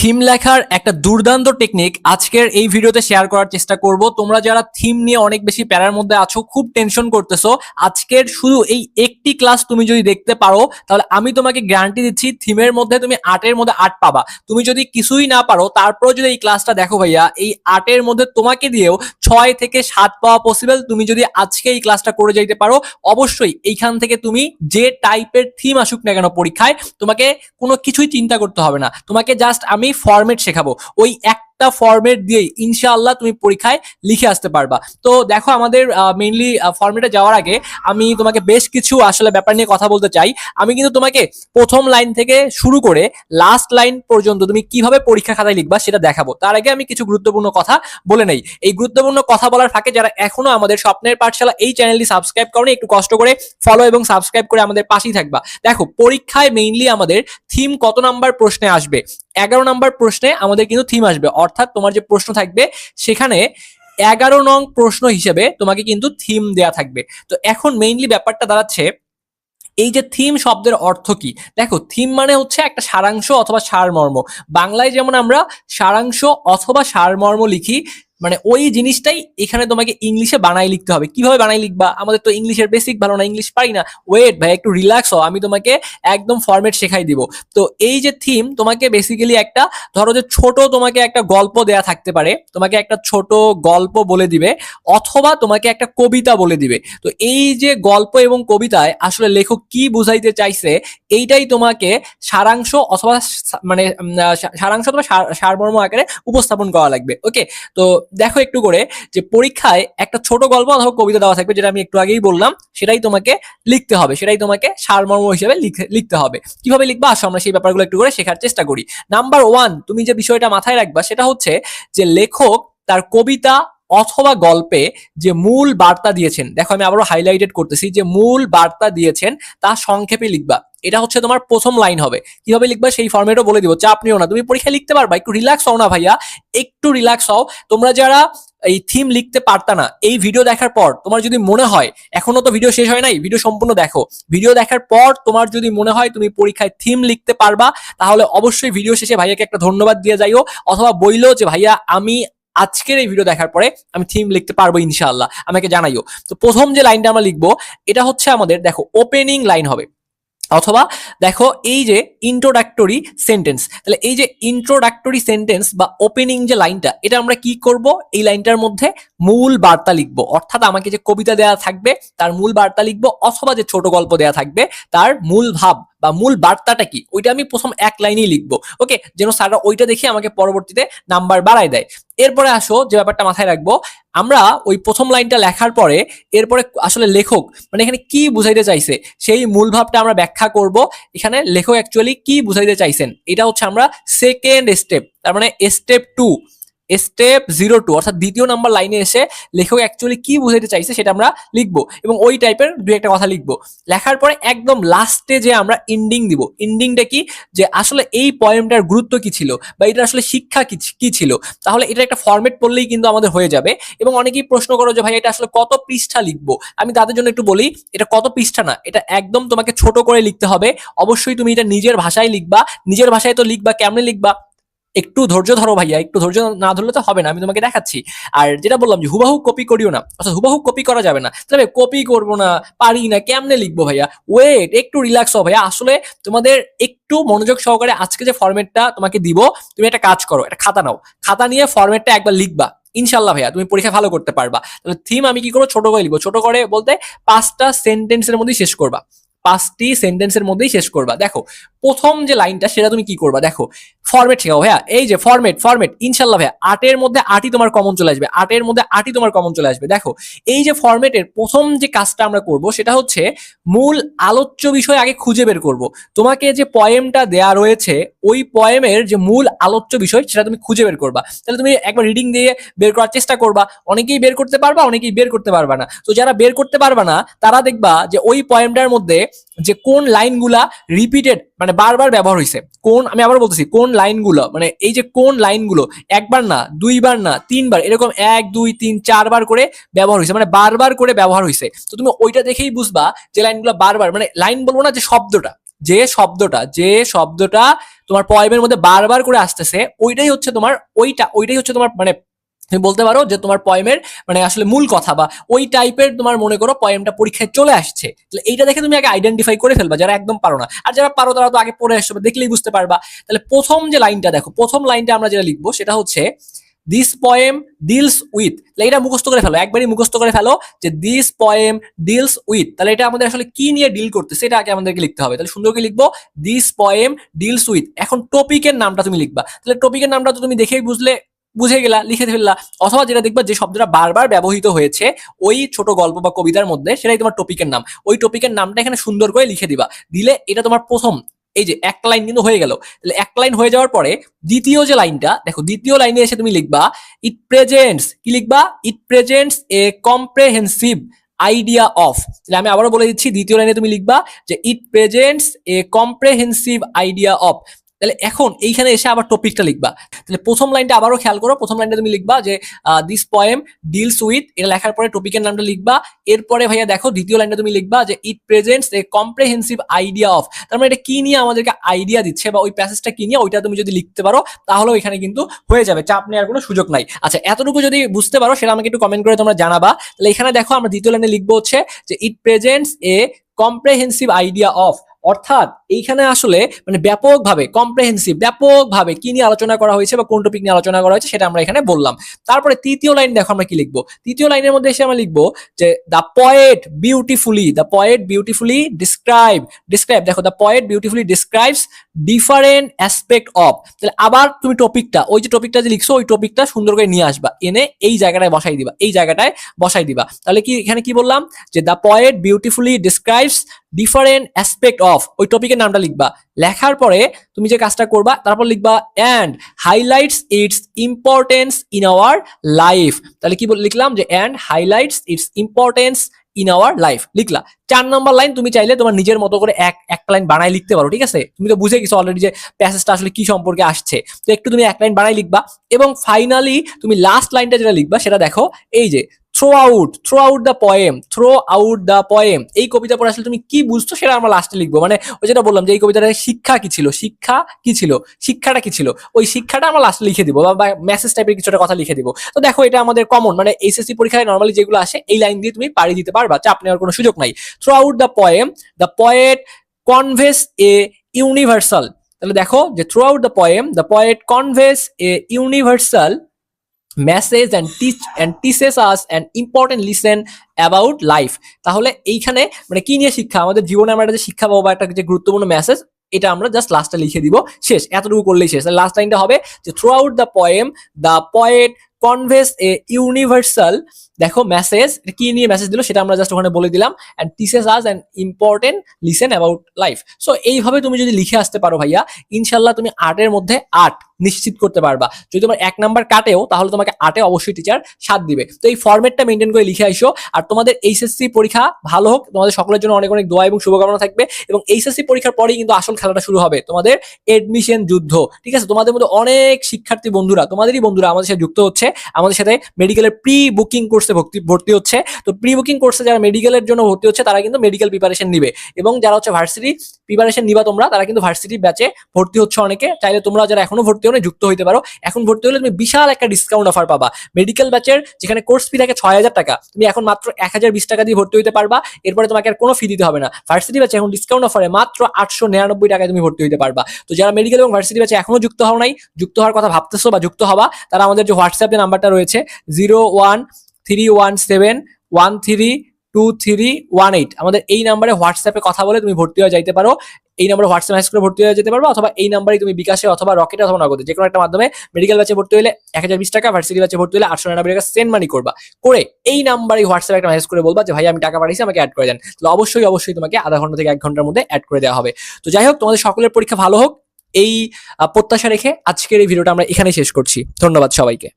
Theme লেখার একটা দুর্দান্ত টেকনিক আজকের এই ভিডিওতে শেয়ার করার চেষ্টা করব। তোমরা যারা থিম নিয়ে অনেক বেশি প্যারার মধ্যে আছো, খুব টেনশন করতেছো, আজকের শুধু এই একটি ক্লাস তুমি যদি দেখতে পারো তাহলে আমি তোমাকে গ্যারান্টি দিচ্ছি থিমের মধ্যে তুমি 8-এর মধ্যে 8 পাবা। তুমি যদি কিছুই না পারো তারপরে যদি এই ক্লাসটা দেখো ভাইয়া, এই 8-এর মধ্যে তোমাকে দিয়েও 6 থেকে 7 পাওয়া পসিবল। তুমি যদি আজকে এই ক্লাসটা করে যাইতে পারো, অবশ্যই এইখান থেকে তুমি যে টাইপের থিম আসুক না কেন পরীক্ষায়, তোমাকে কোনো কিছুই চিন্তা করতে হবে না। তোমাকে জাস্ট আমি ফরম্যাট শেখাবো, ওই একটা ফরম্যাট দিয়েই ইনশাআল্লাহ তুমি পরীক্ষায় লিখে আসতে পারবা। তো দেখো, আমাদের মেইনলি ফরম্যাটে যাওয়ার আগে আমি তোমাকে বেশ কিছু আসলে ব্যাপার নিয়ে কথা বলতে চাই। আমি কিন্তু তোমাকে প্রথম লাইন থেকে শুরু করে লাস্ট লাইন পর্যন্ত তুমি কিভাবে পরীক্ষা খাতায় লিখবা সেটা দেখাবো। তার আগে আমি কিছু গুরুত্বপূর্ণ কথা বলে নেই। এই গুরুত্বপূর্ণ কথা বলার ফাঁকে যারা এখনো আমাদের স্বপ্নের পাঠশালা এই চ্যানেলটি সাবস্ক্রাইব করনি, একটু কষ্ট করে ফলো এবং সাবস্ক্রাইব করে আমাদের পাশেই থাকবা। দেখো, পরীক্ষায় মেইনলি আমাদের থিম কত নাম্বার প্রশ্নে আসবে? 11 নাম্বার প্রশ্নে আমাদের কিন্তু থিম আসবে, অর্থাৎ তোমার যে প্রশ্ন থাকবে সেখানে 11 নং প্রশ্ন হিসেবে তোমাকে কিন্তু থিম দেয়া থাকবে। তো এখন মেইনলি ব্যাপারটা দাঁড়াচ্ছে, এই যে থিম শব্দের অর্থ কি? দেখো, থিম মানে হচ্ছে একটা সারাংশ অথবা সারমর্ম। বাংলায় যেমন আমরা সারাংশ অথবা সারমর্ম লিখি, মানে ওই জিনিসটাই এখানে তোমাকে ইংলিশে বানাই লিখতে হবে। কিভাবে বানাই লিখবা? আমাদের তো ইংলিশের বেসিক ভালো না, ইংলিশ পারি না। ওয়েট ভাই, একটু রিল্যাক্স হও, আমি তোমাকে একদম ফরম্যাট শেখাই দিব। তো এই যে থিম, তোমাকে বেসিক্যালি একটা, ধরো যে ছোট তোমাকে একটা গল্প দেয়া থাকতে পারে, তোমাকে একটা ছোট গল্প বলে দিবে, অথবা তোমাকে একটা কবিতা বলে দিবে। তো এই যে গল্প এবং কবিতায় আসলে লেখক কি বুঝাইতে চাইছে, এইটাই তোমাকে সারাংশ অথবা মানে সারাংশ অথবা সারমর্ম আকারে উপস্থাপন করা লাগবে। ওকে, তো দেখো একটু করে, যে পরীক্ষায় একটা ছোট গল্প অথবা কবিতা দেওয়া থাকবে, যেটা আমি একটু আগেই বললাম, সেটাই তোমাকে লিখতে হবে, সেটাই তোমাকে সারমর্ম হিসেবে লিখতে হবে। কিভাবে লিখবা আসো আমরা সেই ব্যাপারগুলো একটু করে শেখার চেষ্টা করি। নাম্বার 1, তুমি যে বিষয়টা মাথায় রাখবা সেটা হচ্ছে যে লেখক তার কবিতা অথবা গল্পে যে মূল বার্তা দিয়েছেন, দেখো আমি আবারও হাইলাইটেড করতেছি, যে মূল বার্তা দিয়েছেন তা সংক্ষেপে লিখবা। এটা হচ্ছে তোমার প্রথম লাইন হবে। কিভাবে লিখবা সেই ফরম্যাটও বলে দিব, চাপ নিও না, তুমি পরীক্ষায় লিখতে পারবা। একটু রিল্যাক্স হও না ভাইয়া, একটু রিল্যাক্স হও। তোমরা যারা এই থিম লিখতে পারতা না, এই ভিডিও দেখার পর তোমার যদি মনে হয়, এখনো তো ভিডিও শেষ হয় নাই, ভিডিও সম্পূর্ণ দেখো, ভিডিও দেখার পর তোমার যদি মনে হয় তুমি পরীক্ষায় থিম লিখতে পারবা, তাহলে অবশ্যই ভিডিও শেষে ভাইয়াকে একটা ধন্যবাদ দিয়ে যাইও, অথবা বইলো যে ভাইয়া আমি আজকের এই ভিডিও দেখার পরে আমি থিম লিখতে পারবো ইনশাআল্লাহ, আমাকে জানাইও। তো প্রথম যে লাইনটা আমরা লিখবো, এটা হচ্ছে আমাদের, দেখো, ওপেনিং লাইন হবে, অথবা দেখো এই যে ইন্ট্রোডাক্টরি সেন্টেন্স। তাহলে এই যে ইন্ট্রোডাক্টরি সেন্টেন্স বা ওপেনিং যে লাইনটা, এটা আমরা কি করব, এই লাইনটার মধ্যে মূল বার্তা লিখবো। অর্থাৎ আমাকে যে কবিতা দেয়া থাকবে তার মূল বার্তা লিখবো, অথবা যে ছোট গল্প দেয়া থাকবে তার মূল ভাব বা মূল বার্তাটা কি, ওইটা আমি প্রথম এক লাইনেই লিখবো। ওকে, যেন স্যাররা ওইটা দেখে আমাকে পরবর্তীতে নাম্বার বাড়ায় দেয়। এরপরে আসো, যে ব্যাপারটা মাথায় রাখবো, আমরা ওই প্রথম লাইনটা লেখার পরে এরপরে আসলে লেখক মানে এখানে কি বুঝাইতে চাইছে সেই মূল ভাবটা আমরা ব্যাখ্যা করব। এখানে লেখক অ্যাকচুয়ালি কি বুঝাইতে চাইছেন, এটা হচ্ছে আমরা সেকেন্ড স্টেপ, তার মানে স্টেপ 2, স্টেপ 02, অর্থাৎ দ্বিতীয় নাম্বার লাইনে এসে লেখক অ্যাকচুয়ালি কি বুঝাইতে চাইছে সেটা আমরা লিখবো, এবং ওই টাইপের দুই একটা কথা লিখবো। লেখার পরে একদম লাস্টে যে আমরা এন্ডিং দিব, এন্ডিংটা কি, যে আসলে এই পয়েমটার গুরুত্ব কি ছিল বা এটা আসলে শিক্ষা কি ছিল। তাহলে এটা একটা ফরম্যাট পড়লেই কিন্তু আমাদের হয়ে যাবে। এবং অনেকেই প্রশ্ন করো যে ভাই এটা আসলে কত পৃষ্ঠা লিখবো, আমি তাদের জন্য একটু বলি, এটা কত পৃষ্ঠা না, এটা একদম তোমাকে ছোট করে লিখতে হবে। অবশ্যই তুমি এটা নিজের ভাষায় লিখবা। নিজের ভাষায় তো লিখবা, কেমনে লিখবা, একটু ধৈর্য ধরো ভাইয়া, একটু ধৈর্য না ধরলে তো হবে না, আমি তোমাকে দেখাচ্ছি। আর যেটা বললাম যে হুবাহু কপি করিও না, অর্থাৎ হুবাহু কপি করা যাবে না। তবে কপি করবো না, পারি না, কেমনে লিখবো ভাইয়া, ওয়েট, একটু রিল্যাক্স হও ভাইয়া। আসলে তোমাদের একটু মনোযোগ সহকারে আজকে যে ফরম্যাটটা তোমাকে দিব, তুমি একটা কাজ করো, একটা খাতা নাও, খাতা নিয়ে ফরম্যাটটা একবার লিখবা, ইনশাল্লাহ ভাইয়া তুমি পরীক্ষা ভালো করতে পারবা। তাহলে থিম আমি কি করবো, ছোট করে লিখবো, ছোট করে বলতে 5টা সেন্টেন্সের মধ্যেই শেষ করবা, 5টি সেন্টেন্সের মধ্যেই শেষ করবা। দেখো, প্রথম যে লাইনটা সেটা তুমি কি করবা, দেখো ফরম্যাট শেখাও ভাইয়া, এই যে ফরম্যাট ইনশাল্লাহ ভাইয়া 8-এর মধ্যে 8ই তোমার কমন চলে আসবে, 8-এর মধ্যে 8ই তোমার কমন চলে আসবে। দেখো, এই যে ফরম্যাটের প্রথম যে কাজটা আমরা করব সেটা হচ্ছে মূল আলোচ্য বিষয় আগে খুঁজে বের করব। তোমাকে যে পয়েমটা দেয়া রয়েছে ওই পয়েমের যে মূল আলোচ্য বিষয় সেটা তুমি খুঁজে বের করবা। তাহলে তুমি একবার রিডিং দিয়ে বের করার চেষ্টা করবা। অনেকেই বের করতে পারবা, অনেকেই বের করতে পারবা না। তো যারা বের করতে পারবা না তারা দেখবা যে ওই পয়েমটার মধ্যে যে কোন লাইনগুলা রিপিটেড মানে বারবার ব্যবহার হয়েছে, কোন, আমি আবার বলতেছি, কোন লাইনগুলো, মানে এই যে কোন লাইনগুলো একবার না, দুইবার না, তিনবার, এরকম 1 2 3 4বার করে ব্যবহার হয়েছে, মানে বারবার করে ব্যবহার হয়েছে। তো তুমি ওইটা দেখেই বুঝবা যে লাইনগুলো বারবার, মানে লাইন বলবো না, যে শব্দটা তোমার পয়েমের মধ্যে বারবার করে আসতেছে, ওইটাই হচ্ছে তোমার ওইটাই হচ্ছে তোমার মানে তুমি বলতে পারো যে তোমার পয়েমের মানে আসলে মূল কথা, বা ওই টাইপের তোমার মনে করো পয়েমটা পরীক্ষায় চলে আসছে। তাহলে এইটা দেখে তুমি আগে আইডেন্টিফাই করে ফেলবা, যারা একদম পারো না। আর যারা পারো তারা তো আগে পড়ে আসবে, দেখলেই বুঝতে পারবা। তাহলে প্রথম যে লাইনটা দেখো, প্রথম লাইনটা আমরা যেটা লিখবো সেটা হচ্ছে দিস পয়েম ডিলস উইথ। তাহলে এটা মুখস্থ করে ফেলো, একবারই মুখস্থ করে ফেলো যে দিস পয়েম ডিলস উইথ। তাহলে এটা আমাদের আসলে কি নিয়ে ডিল করতেছে এটা আগে আমাদেরকে লিখতে হবে। তাহলে সুন্দর করে লিখবো দিস পয়েম ডিলস উইথ। এখন টপিকের নামটা তুমি লিখবা। তাহলে টপিকের নামটা তো তুমি দেখেই বুঝে গেলা, লিখে ফেললা। অথবা যেটা দেখবা যে শব্দটা বারবার ব্যবহৃত হয়েছে ওই ছোট গল্প বা কবিতার মধ্যে, সেটাই তোমার টপিকের নাম। ওই টপিকের নামটা এখানে সুন্দর করে লিখে দিবা। দিলে এটা তোমার প্রথম, এই যে একটা লাইন কিন্তু হয়ে গেল। তাহলে একটা লাইন হয়ে যাওয়ার পরে দ্বিতীয় যে লাইনটা দেখো, দ্বিতীয় লাইনে এসে তুমি লিখবা ইট প্রেজেন্টস। কি লিখবা? It presents a comprehensive idea of. তাহলে আমি আবারও বলে দিচ্ছি, দ্বিতীয় লাইনে তুমি লিখবা যে it presents a comprehensive idea of. তাহলে এখন এইখানে এসে আবার টপিকটা লিখবা। তাহলে প্রথম লাইনটা আবারও খেয়াল করো, প্রথম লাইনটা তুমি লিখবা যে দিস পয়েম ডিলস উইথ, এটা লেখার পরে টপিকের নামটা লিখবা। এরপরে ভাইয়া দেখো দ্বিতীয় লাইনটা তুমি লিখবা যে it presents a comprehensive idea of. তার মানে এটা কি নিয়ে আমাদেরকে আইডিয়া দিচ্ছে বা ওই প্যাসেজটা কি নিয়ে, ওইটা তুমি যদি লিখতে পারো তাহলেও এখানে কিন্তু হয়ে যাবে, চাপ নেওয়ার কোনো সুযোগ নাই। আচ্ছা, এতটুকু যদি বুঝতে পারো সেটা আমাকে একটু কমেন্ট করে তোমরা জানাবা। তাহলে এখানে দেখো আমরা দ্বিতীয় লাইনে লিখবো হচ্ছে যে it presents a comprehensive idea of. অর্থাৎ এইখানে আসলে মানে ব্যাপকভাবে কম্প্রেহেন্সিভ, ব্যাপকভাবে কি নিয়ে আলোচনা করা হয়েছে বা কোন টপিক নিয়ে আলোচনা করা হয়েছে সেটা আমরা এখানে বললাম। তারপরে তৃতীয় লাইন দেখো আমরা কি লিখবো। তৃতীয় লাইনের মধ্যে এসে আমরা লিখবো যে দ্য পয়েট বিউটিফুলি ডিসক্রাইব। দেখো the poet beautifully describes different aspect of. তাহলে আবার তুমি টপিকটা, ওই যে টপিকটা যে লিখছো ওই টপিকটা সুন্দর করে নিয়ে আসবা, এনে এই জায়গাটায় বসাই দিবা। তাহলে কি এখানে কি বললাম যে the poet beautifully describes different aspect of, ওই টপিকের নামটা লিখবা। লেখার পরে তুমি যে কাজটা করবা, তারপর লিখবা and highlights its importance in our life. তাহলে কি লিখলাম যে and highlights its importance in our life লিখলা। 4 নম্বর লাইন তুমি চাইলে তোমার নিজের মতো করে একটা লাইন বানাই লিখতে পারো, ঠিক আছে? তুমি তো বুঝে গেছো অলরেডি যে প্যাসেজটা আসলে কি সম্পর্কে আসছে, তো একটু তুমি এক লাইন বানাই লিখবা। এবং ফাইনালি তুমি লাস্ট লাইনটা যেটা লিখবা সেটা দেখো, এই যে থ্রো আউট দ্য পয়েম। এই কবিতা পড়ে আসলে তুমি কি বুঝছো সেটা আমরা লাস্টে লিখবো। মানে ওই যেটা বললাম যে এই কবিতাটা শিক্ষাটা কি ছিল, ওই শিক্ষাটা আমরা লাস্টে লিখে দিব বা মেসেজ টাইপের কিছুটা কথা লিখে দিব। তো দেখো এটা আমাদের কমন, মানে এইচএসসি পরীক্ষায় নর্মালি যেগুলো আসে এই লাইন দিয়ে তুমি পাড়ি দিতে পারবা, চাপ নেওয়ার কোনো সুযোগ নাই। Throughout the poet conveys a universal. তাহলে দেখো যে throughout the poet conveys a universal message and teaches us an important lesson about life। তাহলে এইখানে মানে কি নিয়ে শিক্ষা, আমাদের জীবনে আমরা একটা শিক্ষা পাবো বা একটা যে গুরুত্বপূর্ণ মেসেজ, এটা আমরা জাস্ট লাস্টে লিখে দিব, শেষ। এতটুকু করলেই শেষ। লাস্ট লাইনটা হবে যে throughout the poet conveys a universal, দেখো মেসেজ, কি নিয়ে মেসেজ দিল সেটা আমরা জাস্ট ওখানে বলে দিলাম, and teaches us an important lesson about life. So এইভাবে তুমি যদি লিখে আসতে পারো ভাইয়া, ইনশাল্লাহ তুমি 8-এর মধ্যে 8 নিশ্চিত করতে পারবা। যদি তোমার 1 নাম্বার কাটেও তাহলে তোমাকে 8-এ অবশ্যই টিচার 7 দিবে। তো এই ফরম্যাটটা মেনটেন করে লিখে আইসো। আর তোমাদের এইচএসসি পরীক্ষা ভালো হোক, তোমাদের সকলের জন্য অনেক অনেক দোয়া এবং শুভকামনা থাকবে। এবং এইচএসসি পরীক্ষার পরেই কিন্তু আসল খেলাটা শুরু হবে, তোমাদের এডমিশন যুদ্ধ, ঠিক আছে? তোমাদের মধ্যে অনেক শিক্ষার্থী বন্ধুরা, তোমাদেরই বন্ধুরা আমাদের সাথে যুক্ত হচ্ছে, আমাদের সাথে মেডিকেলের প্রি বুকিং কোর্সে ভর্তি হচ্ছে। তো প্রি বুকিং কোর্সে যারা মেডিকেলের জন্য ভর্তি হচ্ছে তারা কিন্তু মেডিকেল প্রিপারেশন নিবে, এবং যারা হচ্ছে ভার্সিটি প্রিপারেশন নিবা তোমরা, তারা কিন্তু ভার্সিটি ব্যাচে ভর্তি হচ্ছে অনেকে। চাইলে তোমরা যারা এখনো ভর্তি হলে যুক্ত হইতে পারো। এখন ভর্তি হলে তুমি বিশাল একটা ডিসকাউন্ট অফার পাবা। মেডিকেল ব্যাচের যেখানে কোর্স ফি থাকে 6000 টাকা, তুমি এখন মাত্র 1020 টাকা দিয়ে ভর্তি হইতে পারবা। এরপরে তোমাকে আর কোনো ফি দিতে হবে না। ভার্সিটি ব্যাচে এখন ডিসকাউন্ট অফারে মাত্র 899 টাকায় তুমি ভর্তি হইতে পারবা। তো যারা মেডিকেল এবং ভার্সিটি ব্যাচে এখনো যুক্ত হও নাই, যুক্ত হওয়ার কথা ভাবতেছো বা যুক্ত হবা, তারা আমাদের যে হোয়াটসঅ্যাপে নাম্বারটা রয়েছে 0131713231 আমাদের এই নাম্বারে হোয়াটসঅ্যাপে কথা বলে তুমি ভর্তি হয়ে যাইতে পারো। এই নাম্বারে হোয়াটসঅ্যাপ মেসেজ করে ভর্তি হয়ে যেতে পারবো, অথবা এই নাম্বারেই তুমি বিকাশে অথবা রকেটে অথবা নগদে যে কোনো একটা মাধ্যমে মেডিকেল ব্যাচে ভর্তি হলে 1020 টাকা, ভার্সিটি ব্যাচে ভর্তি হলে 899 টাকা সেন্ড মানি করবা। করে এই নাম্বারে হোয়াটসঅ্যাপে একটা মেসেজ করে বলবা যে ভাই আমি টাকা পাঠিয়েছি, আমাকে অ্যাড করে দেন। তাহলে অবশ্যই তোমাকে আধা ঘন্টা থেকে 1 ঘন্টার মধ্যে অ্যাড করে দেওয়া হবে। তো যাই হোক, তোমাদের সকলের পরীক্ষা ভালো হোক, এই প্রত্যাশা রেখে আজকের এই ভিডিওটা আমরা এখানেই শেষ করছি। ধন্যবাদ সবাইকে।